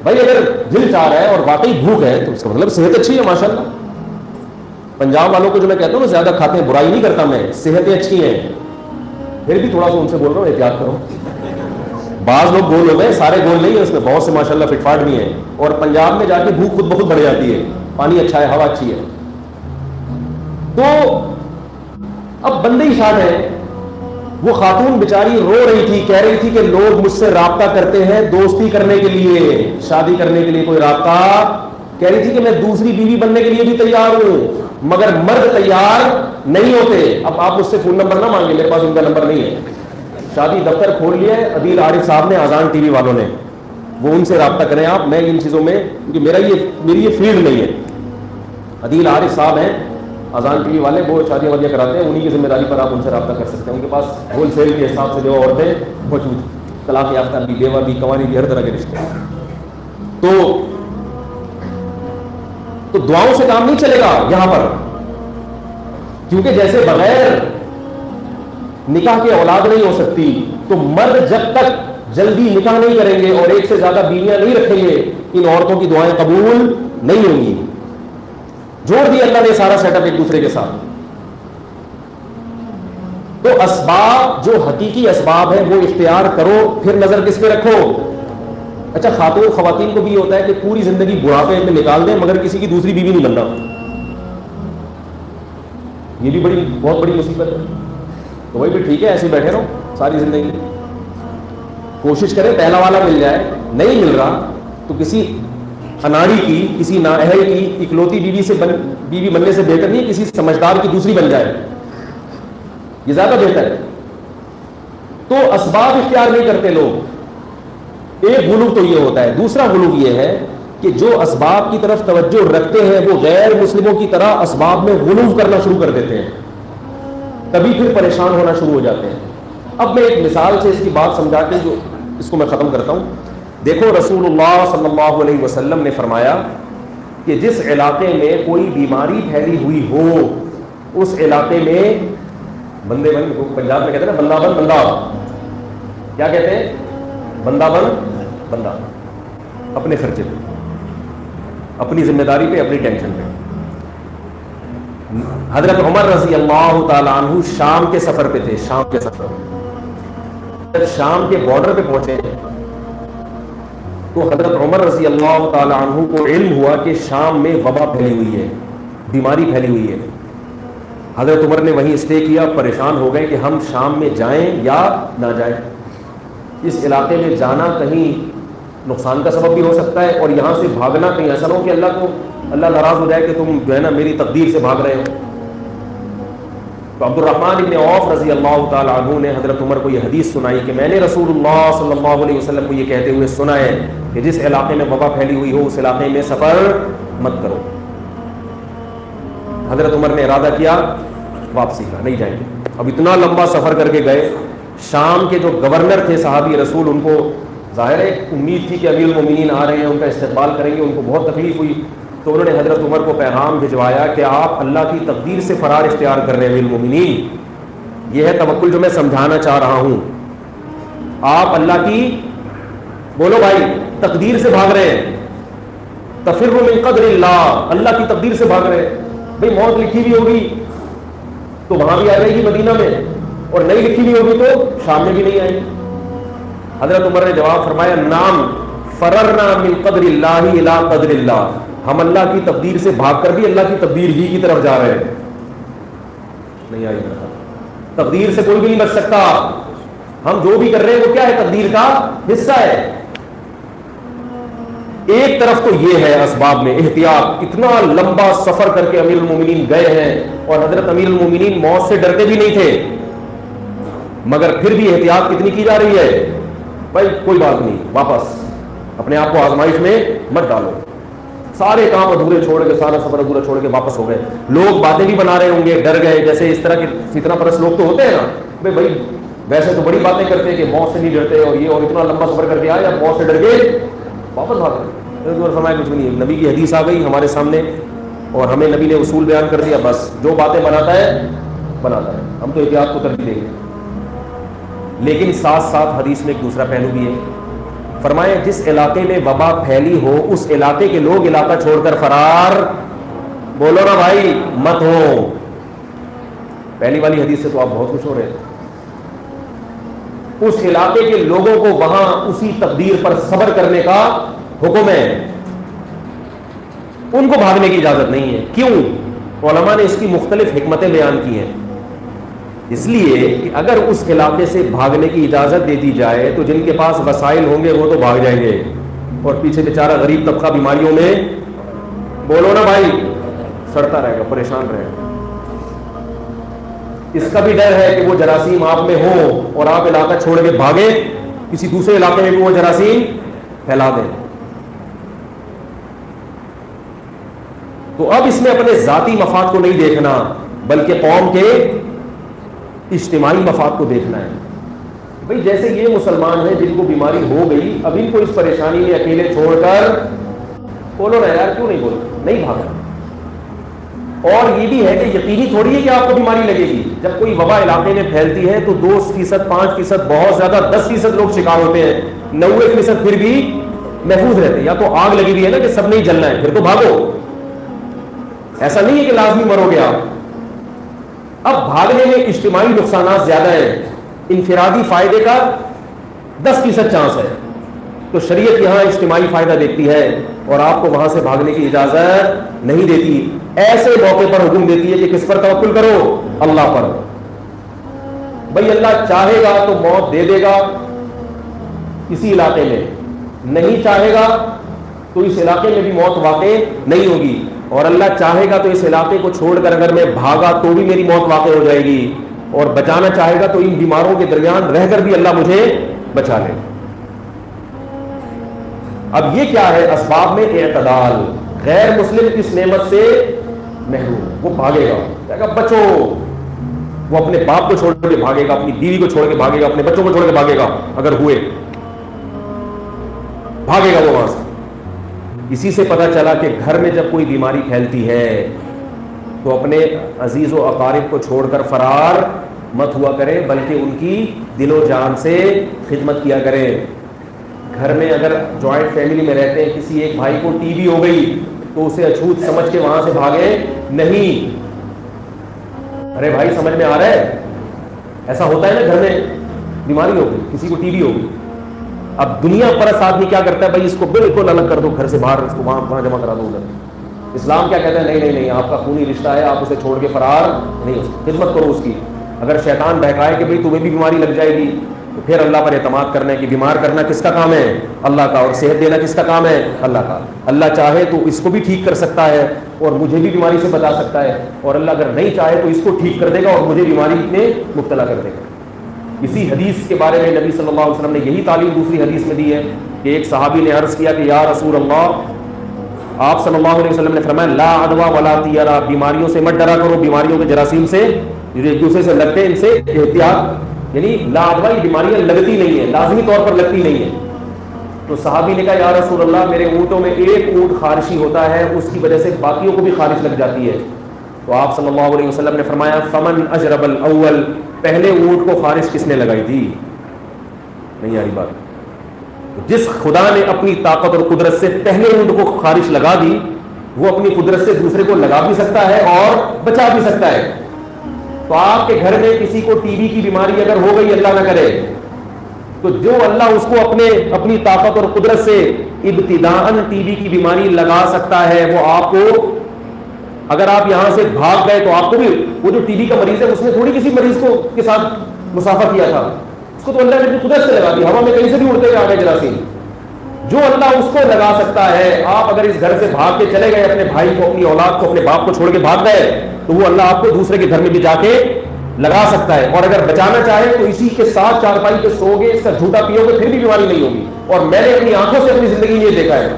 بھائی اگر دل چاہ رہا ہے اور واقعی بھوک ہے تو اس کا مطلب صحت اچھی ہے ماشاءاللہ. پنجاب والوں کو جو میں کہتا ہوں نا زیادہ کھاتے ہیں, برائی نہیں کرتا میں, صحتیں اچھی ہیں, پھر بھی تھوڑا سا ان سے بول رہا ہوں احتیاط کرو. بعض لوگ گول ہو گئے, سارے گول نہیں ہیں, اس میں بہت سے ماشاءاللہ فٹ فاٹ بھی ہیں, اور پنجاب میں جا کے بھوک خود بخود بڑھ جاتی ہے, پانی اچھا ہے, ہوا اچھی ہے. تو اب بندے ہی شاد ہے. وہ خاتون بیچاری رو رہی تھی, کہہ رہی تھی کہ لوگ مجھ سے رابطہ کرتے ہیں دوستی کرنے کے لیے, شادی کرنے کے لیے کوئی رابطہ, کہہ رہی تھی کہ میں دوسری بیوی بننے کے لیے بھی تیار ہوں, مگر مرد تیار نہیں ہوتے. اب آپ مجھ سے فون نمبر نہ مانگیں, میرے پاس ان کا نمبر نہیں ہے. شادی دفتر کھول لیا ہے عدیل عارف صاحب نے, آزان ٹی وی والوں نے, وہ ان سے رابطہ کریں آپ. میں ان چیزوں میں, کیونکہ میری یہ فیلڈ نہیں ہے. عدیل عارف صاحب ہیں آزان ٹی وی والے, وہ شادیاں وادیاں کراتے ہیں, انہیں کی ذمہ داری پر آپ ان سے رابطہ کر سکتے ہیں. ان کے پاس ہول سیل کے حساب سے جو عورتیں موجود, طلاق یافتہ بھی, بیوہ بھی, کنواری بھی, ہر طرح کے رشتے. تو دعاؤں سے کام نہیں چلے گا یہاں پر, کیونکہ جیسے بغیر نکاح کے اولاد نہیں ہو سکتی, تو مرد جب تک جلدی نکاح نہیں کریں گے اور ایک سے زیادہ بیویاں نہیں رکھیں گے, ان عورتوں کی دعائیں قبول نہیں ہوں گی. جوڑ دیا اللہ نے سارا سیٹ اپ ایک دوسرے کے ساتھ. تو اسباب جو حقیقی اسباب ہیں وہ اختیار کرو, پھر نظر کس پہ رکھو. اچھا خواتین کو بھی ہوتا ہے کہ پوری زندگی بڑھاپے میں نکال دیں مگر کسی کی دوسری بیوی نہیں بننا, یہ بھی بہت بڑی مصیبت ہے. تو وہی بھی ٹھیک ہے, ایسے بیٹھے رہو ساری زندگی, کوشش کریں پہلا والا مل جائے. نہیں مل رہا تو کسی اناڑی کی, کسی نااہل کی اکلوتی بیوی بننے سے بہتر نہیں کسی سمجھدار کی دوسری بن جائے, یہ زیادہ بہتر ہے. تو اسباب اختیار نہیں کرتے لوگ. ایک غلو تو یہ ہوتا ہے. دوسرا غلو یہ ہے کہ جو اسباب کی طرف توجہ رکھتے ہیں وہ غیر مسلموں کی طرح اسباب میں غلو کرنا شروع کر دیتے ہیں, تبھی پھر پریشان ہونا شروع ہو جاتے ہیں. اب میں ایک مثال سے اس کی بات سمجھا کے جو اس کو میں ختم کرتا ہوں. دیکھو رسول اللہ صلی اللہ علیہ وسلم نے فرمایا کہ جس علاقے میں کوئی بیماری پھیلی ہوئی ہو اس علاقے میں بندے بن, پنجاب میں کہتے ہیں نا بندہ بن بندہ, کیا کہتے ہیں, بندہ بن بندہ, اپنے خرچے پہ, اپنی ذمہ داری پہ, اپنی ٹینشن پہ. حضرت عمر رضی اللہ تعالیٰ عنہ شام کے سفر پہ تھے. شام کے سفر, جب شام کے بارڈر پہ پہنچے تو حضرت عمر رضی اللہ تعالیٰ عنہ کو علم ہوا کہ شام میں وبا پھیلی ہوئی ہے, بیماری پھیلی ہوئی ہے. حضرت عمر نے وہیں اسٹے کیا. پریشان ہو گئے کہ ہم شام میں جائیں یا نہ جائیں. اس علاقے میں جانا کہیں نقصان کا سبب بھی ہو سکتا ہے, اور یہاں سے بھاگنا کہیں ایسا نہ ہو کہ اللہ ناراض ہو جائے کہ تم جو ہے نا میری تقدیر سے بھاگ رہے ہو. تو عبد الرحمن بن عوف رضی اللہ تعالیٰ عنہ نے حضرت عمر کو یہ حدیث سنائی کہ میں نے رسول اللہ صلی اللہ علیہ وسلم کو یہ کہتے ہوئے سنا ہے کہ جس علاقے میں وبا پھیلی ہوئی ہو اس علاقے میں سفر مت کرو. حضرت عمر نے ارادہ کیا واپسی کا, نہیں جائیں گے. اب اتنا لمبا سفر کر کے گئے. شام کے جو گورنر تھے صحابی رسول, ان کو ظاہر ہے امید تھی کہ امیر المومنین آ رہے ہیں, ان کا استقبال کریں گے. ان کو بہت تکلیف ہوئی تو انہوں نے حضرت عمر کو پیغام بھجوایا کہ آپ اللہ کی تقدیر سے فرار اختیار کر رہے ہیں امیر المومنین. یہ ہے توکل جو میں سمجھانا چاہ رہا ہوں. آپ اللہ کی, بولو بھائی, تقدیر سے بھاگ رہے ہیں. تفر من قدر اللہ, اللہ کی تقدیر سے بھاگ رہے ہیں. بھئی موت لکھی ہوئی ہوگی تو وہاں بھی آ جائے گی مدینہ میں, اور نہیں لکھی ہوئی ہوگی تو شام میں بھی نہیں آئے گی. حضرت عمر نے جواب فرمایا نام فررنا من قدر اللہ الی قدر اللہ, ہم اللہ کی تقدیر سے بھاگ کر بھی اللہ کی تقدیر ہی کی طرف جا رہے ہیں. نہیں آئی تقدیر سے کوئی بھی نہیں بچ سکتا. ہم جو بھی کر رہے ہیں وہ کیا ہے, تقدیر کا حصہ ہے. ایک طرف تو یہ ہے اسباب میں احتیاط. اتنا لمبا سفر کر کے امیر المومنین گئے ہیں, اور حضرت امیر المومنین موت سے ڈرتے بھی نہیں تھے, مگر پھر بھی احتیاط کتنی کی جا رہی ہے, بھائی کوئی بات نہیں, واپس اپنے آپ کو آزمائش میں مت ڈالو. سارے کام ادھورے چھوڑ کے, سارا سفر ادھورا چھوڑ کے واپس ہو گئے. لوگ باتیں بھی بنا رہے ہوں گے, ڈر گئے, جیسے اس طرح کے فتنہ پرست لوگ تو ہوتے ہیں نا, بھائی ویسے تو بڑی باتیں کرتے ہیں کہ موت سے نہیں ڈرتے, اور یہ اور اتنا لمبا سفر کر کے آئے, اب موت سے ڈر گئے واپس بھاگ گئے. فرمایا کچھ بھی نہیں, نبی کی حدیث آ گئی ہمارے سامنے اور ہمیں نبی نے اصول بیان کر دیا, بس جو باتیں بناتا ہے بناتا ہے, ہم تو احتیاط کو ترجیح دیں گے. لیکن ساتھ ساتھ حدیث میں ایک دوسرا پہلو بھی ہے فرمایا جس علاقے میں وبا پھیلی ہو اس علاقے کے لوگ علاقہ چھوڑ کر فرار، بولو نا بھائی، مت ہو۔ پہلی والی حدیث سے تو آپ بہت خوش ہو رہے ہیں۔ اس علاقے کے لوگوں کو وہاں اسی تقدیر پر صبر کرنے کا حکم ہے، ان کو بھاگنے کی اجازت نہیں ہے۔ کیوں؟ علماء نے اس کی مختلف حکمتیں بیان کی ہیں۔ اس لیے کہ اگر اس علاقے سے بھاگنے کی اجازت دے دی جائے تو جن کے پاس وسائل ہوں گے وہ تو بھاگ جائیں گے، اور پیچھے بیچارہ غریب طبقہ بیماریوں میں، بولو نا بھائی، سڑتا رہے گا، پریشان رہے گا۔ اس کا بھی ڈر ہے کہ وہ جراثیم آپ میں ہو اور آپ علاقہ چھوڑ کے بھاگے، کسی دوسرے علاقے میں بھی وہ جراثیم پھیلا دیں۔ تو اب اس میں اپنے ذاتی مفاد کو نہیں دیکھنا بلکہ قوم کے اجتماعی مفاد کو دیکھنا ہے۔ بھئی جیسے یہ مسلمان ہیں جن کو بیماری ہو گئی، اب ان کو اس پریشانی میں اکیلے چھوڑ کر، بولو نا یار، کیوں نہیں بولو، نہیں بھاگنا۔ اور یہ بھی ہے کہ یقینی تھوڑی ہے کہ آپ کو بیماری لگے گی۔ جب کوئی وبا علاقے میں پھیلتی ہے تو 2%، 5%، بہت زیادہ 10% لوگ شکار ہوتے ہیں، 90% پھر بھی محفوظ رہتے ہیں۔ یا تو آگ لگی ہوئی ہے نا کہ سب نہیں جلنا ہے، پھر تو بھاگو، ایسا نہیں ہے کہ لازمی مرو گے آپ۔ اب بھاگنے میں اجتماعی نقصانات زیادہ ہیں، انفرادی فائدے کا 10% چانس ہے، تو شریعت یہاں اجتماعی فائدہ دیکھتی ہے اور آپ کو وہاں سے بھاگنے کی اجازت نہیں دیتی۔ ایسے موقع پر حکم دیتی ہے کہ کس پر توکل کرو؟ اللہ پر۔ بھئی اللہ چاہے گا تو موت دے دے گا کسی علاقے میں، نہیں چاہے گا تو اس علاقے میں بھی موت واقع نہیں ہوگی، اور اللہ چاہے گا تو اس علاقے کو چھوڑ کر اگر میں بھاگا تو بھی میری موت واقع ہو جائے گی، اور بچانا چاہے گا تو ان بیماروں کے درمیان رہ کر بھی اللہ مجھے بچا لے۔ اب یہ کیا ہے؟ اسباب میں اعتدال۔ غیر مسلم اس نعمت سے محروم، وہ بھاگے گا، کہے گا بچو، وہ اپنے باپ کو چھوڑ کے بھاگے گا، اپنی بیوی کو چھوڑ کے بھاگے گا، اپنے بچوں کو چھوڑ کے بھاگے گا، اگر ہوئے بھاگے گا وہ وہاں سے۔ اسی سے پتہ چلا کہ گھر میں جب کوئی بیماری پھیلتی ہے تو اپنے عزیز و اقارب کو چھوڑ کر فرار مت ہوا کرے، بلکہ ان کی دل و جان سے خدمت کیا کرے۔ گھر میں اگر جوائنٹ فیملی میں رہتے ہیں، کسی ایک بھائی کو ٹی بی ہو گئی تو اسے اچھوت سمجھ کے وہاں سے بھاگے نہیں۔ ارے بھائی سمجھ میں آ رہا ہے؟ ایسا ہوتا ہے نا، گھر میں بیماری ہو گئی، کسی کو ٹی بی ہو گئی، اب دنیا پرست آدمی کیا کرتا ہے؟ بھائی اس کو بالکل الگ کر دو گھر سے باہر، اس کو وہاں جمع کرا دو ادھر۔ اسلام کیا کہتا ہے؟ نہیں نہیں نہیں، آپ کا خونی رشتہ ہے، آپ اسے چھوڑ کے فرار نہیں ہو سکتے، خدمت کرو اس کی۔ اگر شیطان بہکائے کہ بھئی تمہیں بھی بیماری لگ جائے گی، تو پھر اللہ پر اعتماد کرنا ہے کہ بیمار کرنا کس کا کام ہے؟ اللہ کا، اور صحت دینا کس کا کام ہے؟ اللہ کا۔ اللہ چاہے تو اس کو بھی ٹھیک کر سکتا ہے اور مجھے بھی بیماری سے بچا سکتا ہے، اور اللہ اگر نہیں چاہے تو اس کو ٹھیک کر دے گا اور مجھے بیماری میں مبتلا کر دے گا۔ اسی حدیث کے بارے میں نبی صلی اللہ علیہ وسلم نے یہی تعلیم دوسری حدیث میں دی ہے کہ ایک صحابی نے عرض کیا کہ یا رسول اللہ، آپ صلی اللہ علیہ وسلم نے فرمایا لا عدوى ولا طیرا، بیماریوں سے مت ڈرا کرو، بیماریوں کے جراثیم سے جو ایک دوسرے سے لگتے ہیں ان سے احتیاط، یعنی لا عدوى بیماریاں لگتی نہیں ہیں، لازمی طور پر لگتی نہیں ہیں۔ تو صحابی نے کہا یا رسول اللہ، میرے اونٹوں میں ایک اونٹ خارشی ہوتا ہے، اس کی وجہ سے باقیوں کو بھی خارش لگ جاتی ہے۔ تو آپ صلی اللہ علیہ وسلم نے فرمایا فمن اجرب الاول، پہلے اونٹ کو خارش کس نے لگائی تھی؟ نہیں آ رہی بات؟ جس خدا نے اپنی طاقت اور قدرت سے پہلے اونٹ کو خارش لگا دی، وہ اپنی قدرت سے دوسرے کو لگا بھی سکتا ہے اور بچا بھی سکتا ہے۔ تو آپ کے گھر میں کسی کو ٹی بی کی بیماری اگر ہو گئی، اللہ نہ کرے، تو جو اللہ اس کو اپنی طاقت اور قدرت سے ابتداءً ٹی بی کی بیماری لگا سکتا ہے، وہ آپ کو، اگر آپ یہاں سے بھاگ گئے تو آپ کو بھی، وہ جو ٹی بی کا مریض ہے اس نے تھوڑی کسی مریض کو کے ساتھ مسافر کیا تھا، اس کو تو اللہ نے اپنی قدرت سے لگا دی، ہوا میں کہیں سے بھی اڑتے ہوئے آ گئے جراثیم۔ جو اللہ اس کو لگا سکتا ہے، آپ اگر اس گھر سے بھاگ کے چلے گئے، اپنے بھائی کو، اپنی اولاد کو، اپنے باپ کو چھوڑ کے بھاگ گئے، تو وہ اللہ آپ کو دوسرے کے گھر میں بھی جا کے لگا سکتا ہے۔ اور اگر بچانا چاہے تو اسی کے ساتھ چارپائی پہ سو گے، اس کا جھوٹا پیو گے، پھر بھی بیماری نہیں ہوگی۔ اور میں نے اپنی آنکھوں سے اپنی زندگی میں یہ دیکھا ہے